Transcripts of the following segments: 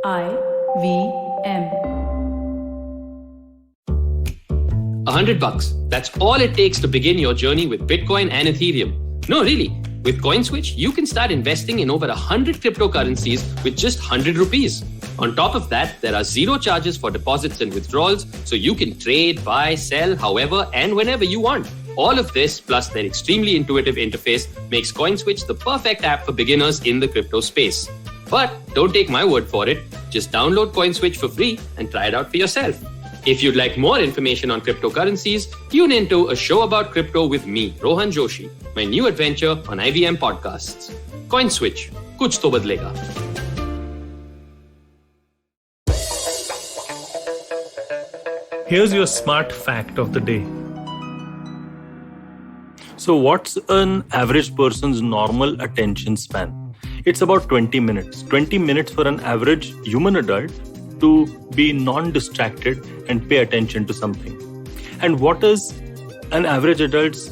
IVM. $100. That's all it takes to begin your journey with Bitcoin and Ethereum. No, really. With CoinSwitch, you can start investing in over 100 cryptocurrencies with just 100 rupees. On top of that, there are zero charges for deposits and withdrawals, so you can trade, buy, sell, however and whenever you want. All of this, plus their extremely intuitive interface, makes CoinSwitch the perfect app for beginners in the crypto space. But don't take my word for it. Just download CoinSwitch for free and try it out for yourself. If you'd like more information on cryptocurrencies, tune into a show about crypto with me, Rohan Joshi, my new adventure on IVM Podcasts. CoinSwitch, kuch to badlega. Here's your smart fact of the day. So what's an average person's normal attention span? It's about 20 minutes. 20 minutes for an average human adult to be non-distracted and pay attention to something. And what is an average adult's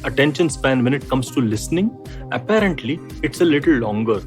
attention span when it comes to listening? Apparently, it's a little longer.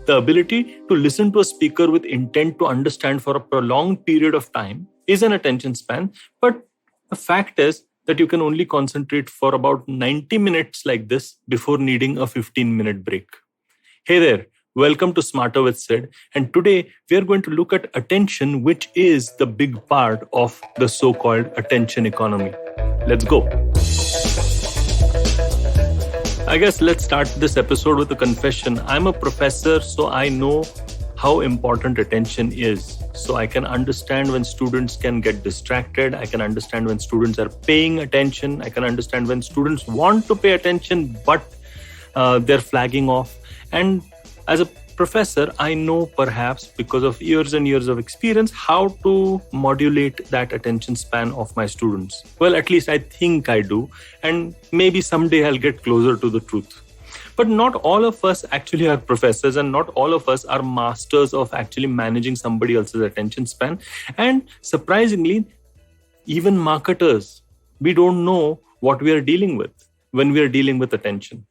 The ability to listen to a speaker with intent to understand for a prolonged period of time is an attention span, but the fact is that you can only concentrate for about 90 minutes like this before needing a 15-minute break. Hey there, welcome to Smarter with Sid, and today we are going to look at attention, which is the big part of the so-called attention economy. Let's go. I guess let's start this episode with a confession. I'm a professor, so I know how important attention is. So I can understand when students can get distracted. I can understand when students are paying attention. I can understand when students want to pay attention, but they're flagging off. And as a professor, I know perhaps because of years and years of experience how to modulate that attention span of my students. Well, at least I think I do. And maybe someday I'll get closer to the truth. But not all of us actually are professors, and not all of us are masters of actually managing somebody else's attention span. And surprisingly, even marketers, we don't know what we are dealing with when we are dealing with attention.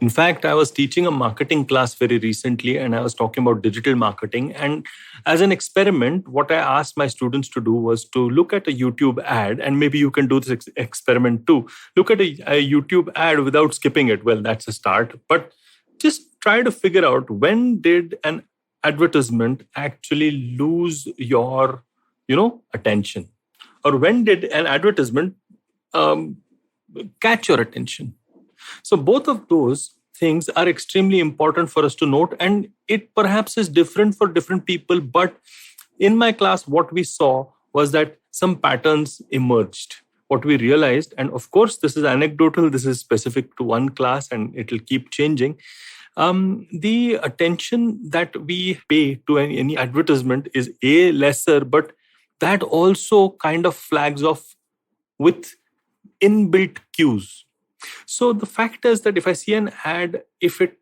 In fact, I was teaching a marketing class very recently, and I was talking about digital marketing. And as an experiment, what I asked my students to do was to look at a YouTube ad, and maybe you can do this experiment too. Look at a YouTube ad without skipping it. Well, that's a start. But just try to figure out, when did an advertisement actually lose your, attention? Or when did an advertisement catch your attention? So both of those things are extremely important for us to note, and it perhaps is different for different people. But in my class, what we saw was that some patterns emerged. What we realized, and of course, this is anecdotal, this is specific to one class and it will keep changing. The attention that we pay to any advertisement is lesser, but that also kind of flags off with inbuilt cues. So the fact is that if I see an ad, if it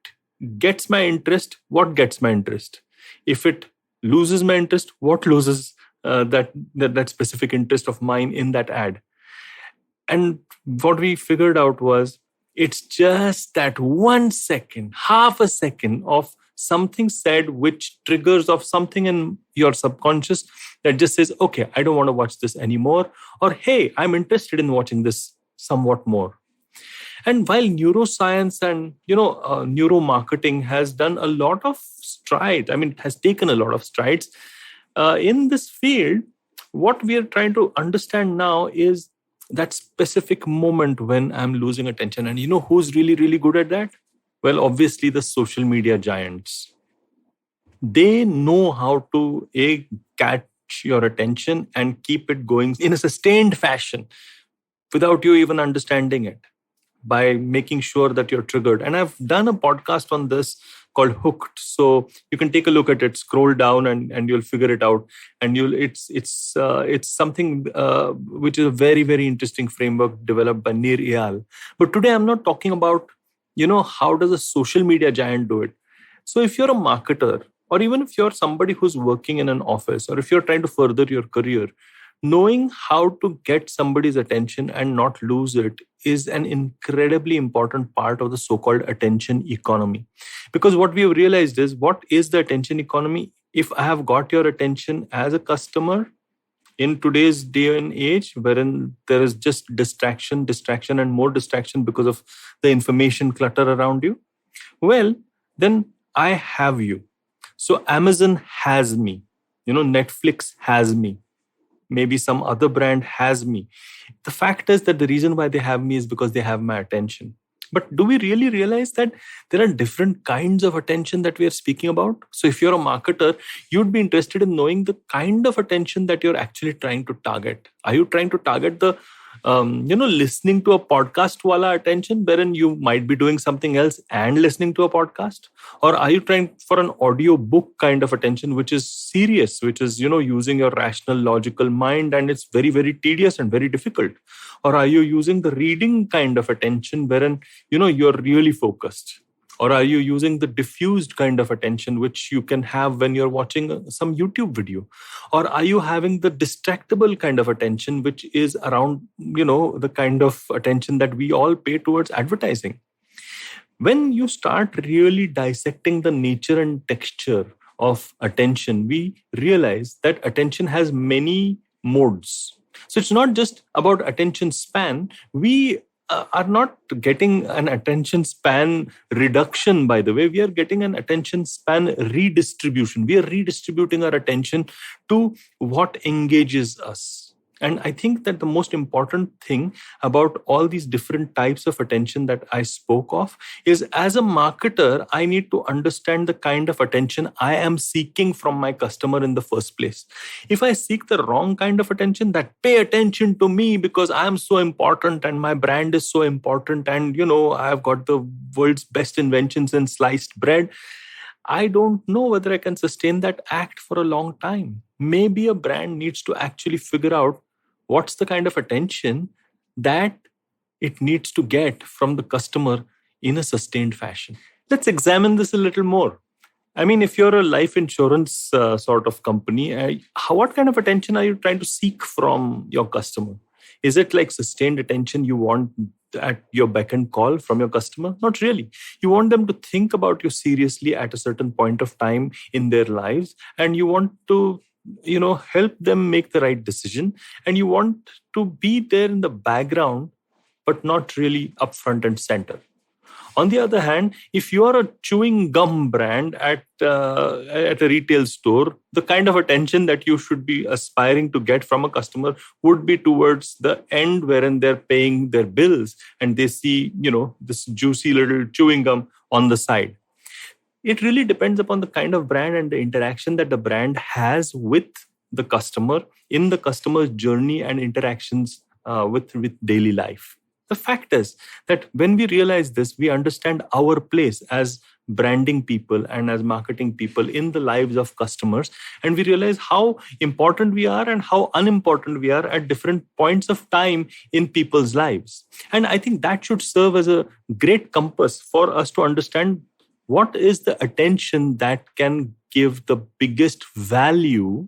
gets my interest, what gets my interest? If it loses my interest, what loses that specific interest of mine in that ad? And what we figured out was, it's just that 1 second, half a second of something said which triggers off something in your subconscious that just says, okay, I don't want to watch this anymore. Or, hey, I'm interested in watching this somewhat more. And while neuroscience and, neuromarketing has done a lot of strides, it has taken a lot of strides in this field, what we are trying to understand now is that specific moment when I'm losing attention. And who's really, really good at that? Well, obviously the social media giants. They know how to catch your attention and keep it going in a sustained fashion without you even understanding it, by making sure that you're triggered. And I've done a podcast on this called Hooked. So you can take a look at it, scroll down and you'll figure it out. And it's something which is a very, very interesting framework developed by Nir Eyal. But today I'm not talking about, how does a social media giant do it? So if you're a marketer, or even if you're somebody who's working in an office, or if you're trying to further your career, knowing how to get somebody's attention and not lose it is an incredibly important part of the so-called attention economy. Because what we have realized is, what is the attention economy? if I have got your attention as a customer in today's day and age, wherein there is just distraction, and more distraction because of the information clutter around you, well, then I have you. So Amazon has me, Netflix has me, maybe some other brand has me. The fact is that the reason why they have me is because they have my attention. But do we really realize that there are different kinds of attention that we are speaking about? So if you're a marketer, you'd be interested in knowing the kind of attention that you're actually trying to target. Are you trying to target the listening to a podcast wala attention, wherein you might be doing something else and listening to a podcast? Or are you trying for an audio book kind of attention, which is serious, which is, using your rational, logical mind, and it's very, very tedious and very difficult? Or are you using the reading kind of attention, wherein, you're really focused? Or are you using the diffused kind of attention, which you can have when you're watching some YouTube video? Or are you having the distractible kind of attention, which is around, the kind of attention that we all pay towards advertising? When you start really dissecting the nature and texture of attention, we realize that attention has many modes. So it's not just about attention span. We are not getting an attention span reduction, by the way. We are getting an attention span redistribution. We are redistributing our attention to what engages us. And I think that the most important thing about all these different types of attention that I spoke of is, as a marketer, I need to understand the kind of attention I am seeking from my customer in the first place. If I seek the wrong kind of attention, that pay attention to me because I am so important and my brand is so important and, I've got the world's best inventions in sliced bread, I don't know whether I can sustain that act for a long time. Maybe a brand needs to actually figure out what's the kind of attention that it needs to get from the customer in a sustained fashion. Let's examine this a little more. I mean, if you're a life insurance sort of company, what kind of attention are you trying to seek from your customer? Is it like sustained attention you want at your beck and call from your customer? Not really. You want them to think about you seriously at a certain point of time in their lives, and you want to help them make the right decision, and you want to be there in the background but not really up front and center. On the other hand, if you are a chewing gum brand at a retail store, the kind of attention that you should be aspiring to get from a customer would be towards the end, wherein they're paying their bills and they see this juicy little chewing gum on the side. It really depends upon the kind of brand and the interaction that the brand has with the customer in the customer's journey and interactions with daily life. The fact is that when we realize this, we understand our place as branding people and as marketing people in the lives of customers, and we realize how important we are and how unimportant we are at different points of time in people's lives. And I think that should serve as a great compass for us to understand what is the attention that can give the biggest value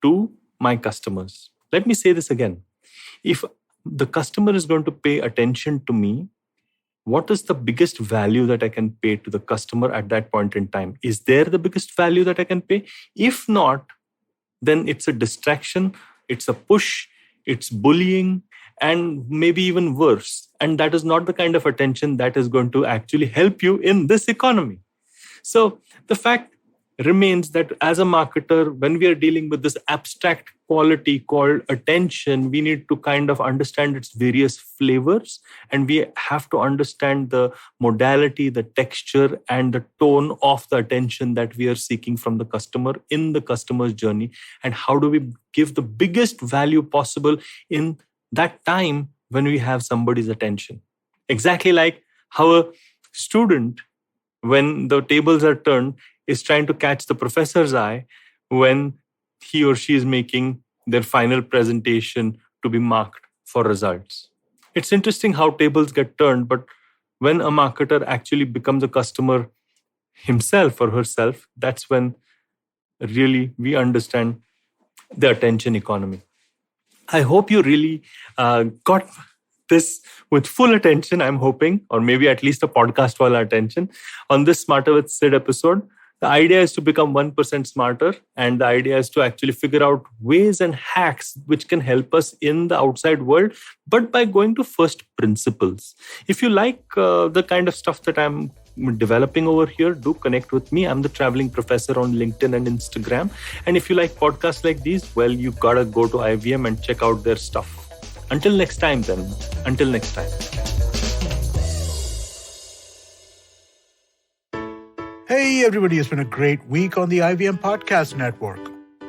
to my customers. Let me say this again. If the customer is going to pay attention to me, what is the biggest value that I can pay to the customer at that point in time? Is there the biggest value that I can pay? If not, then it's a distraction, it's a push, it's bullying, and maybe even worse. And that is not the kind of attention that is going to actually help you in this economy. So the fact remains that as a marketer, when we are dealing with this abstract quality called attention, we need to kind of understand its various flavors, and we have to understand the modality, the texture, and the tone of the attention that we are seeking from the customer in the customer's journey. And how do we give the biggest value possible in that time when we have somebody's attention? Exactly like how a student, when the tables are turned, is trying to catch the professor's eye when he or she is making their final presentation to be marked for results. It's interesting how tables get turned, but when a marketer actually becomes a customer himself or herself, that's when really we understand the attention economy. I hope you really got this with full attention, I'm hoping, or maybe at least a podcast wala attention on this Smarter with Sid episode. The idea is to become 1% smarter, and the idea is to actually figure out ways and hacks which can help us in the outside world, but by going to first principles. If you like the kind of stuff that I'm developing over here, do connect with me. I'm the Traveling Professor on LinkedIn and Instagram. And if you like podcasts like these, well, you gotta go to IVM and check out their stuff. Until next time, then. Until next time. Hey everybody, it's been a great week on the IVM Podcast Network.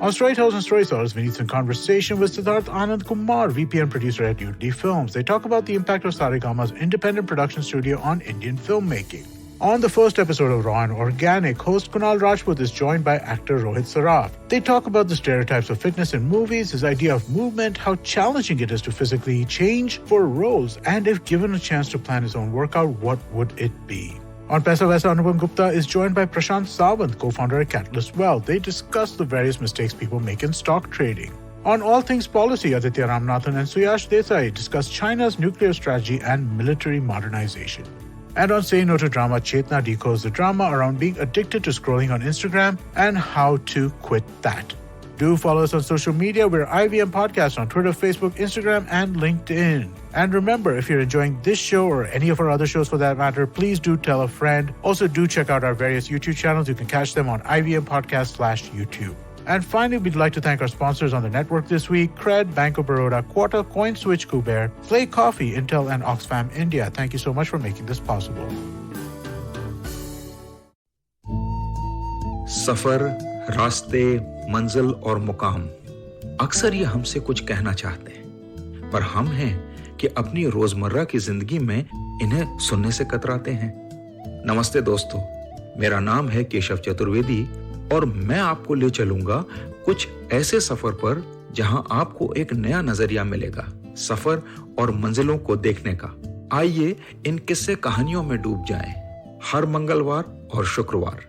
On Storytellers and Storytellers, we need some conversation with Siddharth Anand Kumar, VP and producer at UD Films. They talk about the impact of Saregama's independent production studio on Indian filmmaking. On the first episode of Raw and Organic, host Kunal Rajput is joined by actor Rohit Saraf. They talk about the stereotypes of fitness in movies, his idea of movement, how challenging it is to physically change for roles, and if given a chance to plan his own workout, what would it be? On Paisa Vaisa, Anupam Gupta is joined by Prashant Sawant, co-founder at Catalyst Wealth. They discuss the various mistakes people make in stock trading. On All Things Policy, Aditya Ramanathan and Suyash Desai discuss China's nuclear strategy and military modernization. And on Say No to Drama, Chetna decodes the drama around being addicted to scrolling on Instagram and how to quit that. Do follow us on social media. We're IVM Podcast on Twitter, Facebook, Instagram, and LinkedIn. And remember, if you're enjoying this show or any of our other shows for that matter, please do tell a friend. Also, do check out our various YouTube channels. You can catch them on IVM Podcast/YouTube. And finally, we'd like to thank our sponsors on the network this week: Cred, Bank of Baroda, Quota, CoinSwitch, Kuber, Play Coffee, Intel, and Oxfam India. Thank you so much for making this possible. सफर, रास्ते, मंजिल और मुकाम, अक्सर ये हमसे कुछ कहना चाहते हैं, पर हम हैं कि अपनी रोजमर्रा की जिंदगी में इन्हें सुनने से कतराते हैं। नमस्ते दोस्तों, मेरा नाम है केशव चतुर्वेदी और मैं आपको ले चलूंगा कुछ ऐसे सफर पर जहां आपको एक नया नजरिया मिलेगा, सफर और मंजिलों को देखने का। आइए इन किस्से कहानियों में डूब जाएं। हर मंगलवार और शुक्रवार